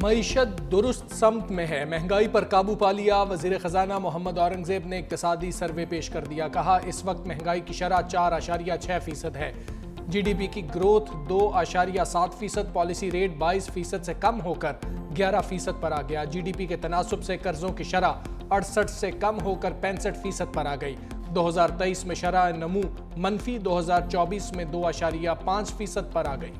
معیشت درست سمت میں ہے، مہنگائی پر قابو پا لیا۔ وزیر خزانہ محمد اورنگزیب نے اقتصادی سروے پیش کر دیا، کہا اس وقت مہنگائی کی شرح 4.6% ہے، جی ڈی پی کی گروتھ 2.7%، پالیسی ریٹ 22% سے کم ہو کر 11% پر آ گیا، جی ڈی پی کے تناسب سے قرضوں کی شرح 68 سے کم ہو کر 65% پر آ گئی، 2023 میں شرح نمو منفی، 2024 میں 2.5% پر آ گئی۔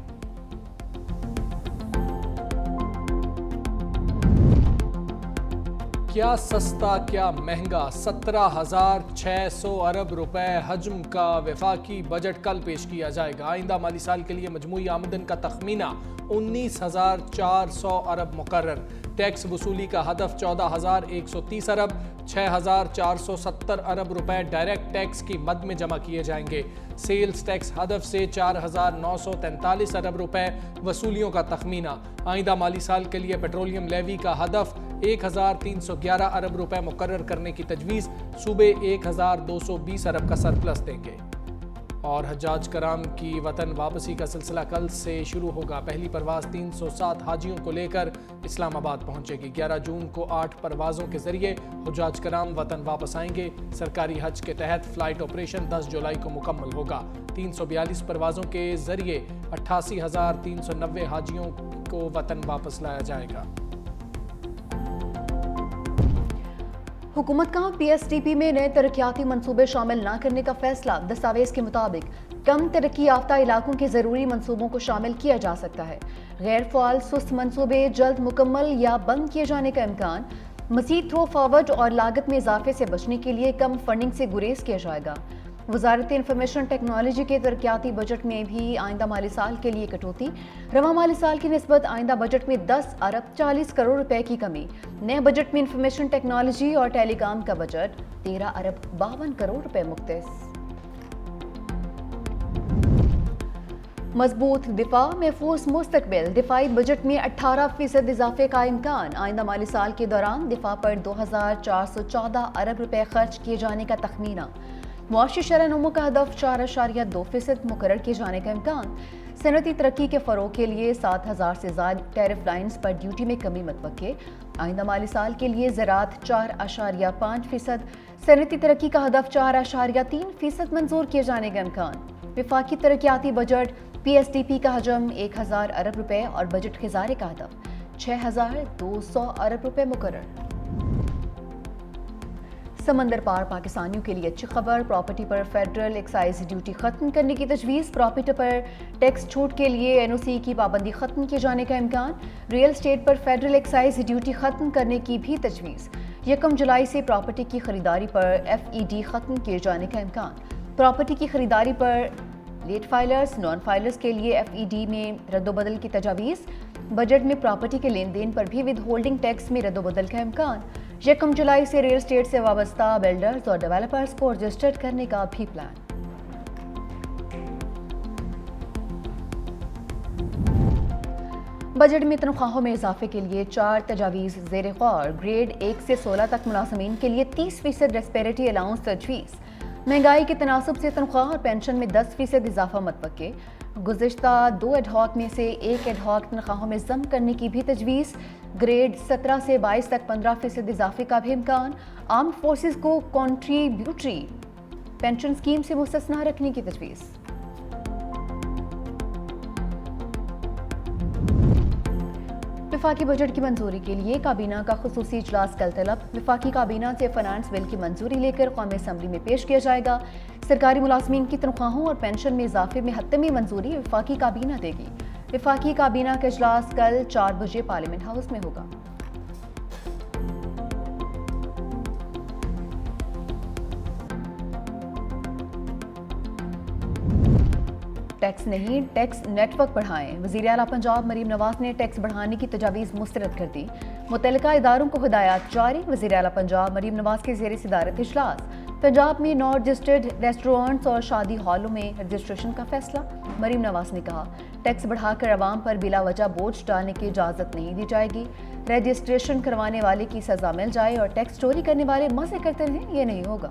کیا سستا کیا مہنگا، 17,600 ارب روپے حجم کا وفاقی بجٹ کل پیش کیا جائے گا۔ آئندہ مالی سال کے لیے مجموعی آمدن کا تخمینہ 19,400 ارب مقرر، ٹیکس وصولی کا ہدف 14,130 ارب، 6,470 ارب روپے ڈائریکٹ ٹیکس کی مد میں جمع کیے جائیں گے۔ سیلز ٹیکس ہدف سے 4,943 ارب روپے وصولیوں کا تخمینہ۔ آئندہ مالی سال کے لیے پیٹرولیم لیوی کا ہدف 1,311 ارب روپے مقرر کرنے کی تجویز، صوبے 1,220 ارب کا سرپلس دیں گے۔ اور حجاج کرام کی وطن واپسی کا سلسلہ کل سے شروع ہوگا۔ پہلی پرواز 307 حاجیوں کو لے کر اسلام آباد پہنچے گی۔ 11 جون کو 8 پروازوں کے ذریعے حجاج کرام وطن واپس آئیں گے۔ سرکاری حج کے تحت فلائٹ آپریشن 10 جولائی کو مکمل ہوگا۔ 342 پروازوں کے ذریعے 88,390 حاجیوں کو وطن واپس لایا جائے گا۔ حکومت کا پی ایس ٹی پی میں نئے ترقیاتی منصوبے شامل نہ کرنے کا فیصلہ، دستاویز کے مطابق کم ترقی یافتہ علاقوں کے ضروری منصوبوں کو شامل کیا جا سکتا ہے۔ غیر فعال سست منصوبے جلد مکمل یا بند کیے جانے کا امکان، مزید تھرو فارورڈ اور لاگت میں اضافے سے بچنے کے لیے کم فنڈنگ سے گریز کیا جائے گا۔ وزارت انفارمیشن ٹیکنالوجی کے ترقیاتی بجٹ میں بھی آئندہ مالی سال کے لیے کٹوتی، رواں مالی سال کی نسبت آئندہ بجٹ میں 10 ارب 40 کروڑ روپے کی کمی۔ نئے بجٹ میں انفارمیشن ٹیکنالوجی اور ٹیلی کام کا بجٹ 13 ارب 52 کروڑ روپے مختص۔ مضبوط دفاع، محفوظ مستقبل، دفاعی بجٹ میں 18% اضافے کا امکان۔ آئندہ مالی سال کے دوران دفاع پر 2,414 ارب روپے خرچ کیے جانے کا تخمینہ۔ معاشی شرح نمو کا ہدف 4.2% مقرر کیے جانے کا امکان۔ صنعتی ترقی کے فروغ کے لیے 7,000 سے زائد ٹیرف لائنز پر ڈیوٹی میں کمی متوقع۔ آئندہ مالی سال کے لیے زراعت 4.5%، صنعتی ترقی کا ہدف 4.3% منظور کیے جانے کا امکان۔ وفاقی ترقیاتی budget P S T P کا حجم 1,000 ارب روپے اور بجٹ خزارے کا ہدف 6,200 ارب روپے مقرر۔ سمندر پار پاکستانیوں کے لیے اچھی خبر، پراپرٹی پر فیڈرل ایکسائز ڈیوٹی ختم کرنے کی تجویز، پراپرٹی پر ٹیکس چھوٹ کے لیے این او سی کی پابندی ختم کیے جانے کا امکان، ریئل اسٹیٹ پر فیڈرل ایکسائز ڈیوٹی ختم کرنے کی بھی تجویز، 1 جولائی سے پراپرٹی کی خریداری پر ایف ای ڈی ختم کیے جانے کا امکان، پراپرٹی کی خریداری پر لیٹ فائلرز، نان فائلرز کے لیے ایف ای ڈی میں رد و بدل کی تجاویز، بجٹ میں پراپرٹی کے لین دین پر بھی ود ہولڈنگ ٹیکس میں رد و بدل کا امکان، 1 جولائی سے ریئل اسٹیٹ سے وابستہ بلڈرز اور ڈیولپرز کو رجسٹرڈ کرنے کا بھی پلان۔ بجٹ میں تنخواہوں میں اضافے کے لیے 4 تجاویز زیر غور، گریڈ 1 سے 16 تک ملازمین کے لیے 30% ریسپیریٹی الاؤنس تجویز، مہنگائی کے تناسب سے تنخواہ اور پینشن میں 10% اضافہ متوقع، گزشتہ 2 ایڈ ہاک میں سے 1 ایڈ ہاک تنخواہوں میں ضم کرنے کی بھی تجویز، گریڈ 17 سے 22 تک 15% اضافے کا بھی امکان، آرمڈ فورسز کو کنٹریبیوٹری پینشن اسکیم سے مستثنی رکھنے کی تجویز۔ وفاقی بجٹ کی منظوری کے لیے کابینہ کا خصوصی اجلاس کل طلب، وفاقی کابینہ سے فنانس بل کی منظوری لے کر قومی اسمبلی میں پیش کیا جائے گا۔ سرکاری ملازمین کی تنخواہوں اور پینشن میں اضافے میں حتمی منظوری وفاقی کابینہ دے گی۔ وفاقی کابینہ کا اجلاس کل 4 بجے پارلیمنٹ ہاؤس میں ہوگا۔ ٹیکس نہیں، ٹیکس نیٹ ورک بڑھائیں، وزیر اعلیٰ پنجاب مریم نواز نے ٹیکس بڑھانے کی تجاویز مسترد کر دی، متعلقہ اداروں کو ہدایات جاری۔ وزیر اعلیٰ پنجاب مریم نواز کے زیر صدارت اجلاس، پنجاب میں نو رجسٹرڈ ریسٹورانٹس اور شادی ہالوں میں رجسٹریشن کا فیصلہ۔ مریم نواز نے کہا، ٹیکس بڑھا کر عوام پر بلا وجہ بوجھ ڈالنے کی اجازت نہیں دی جائے گی۔ رجسٹریشن کروانے والے کی سزا مل جائے اور ٹیکس چوری کرنے والے مزے کرتے رہیں، یہ نہیں ہوگا۔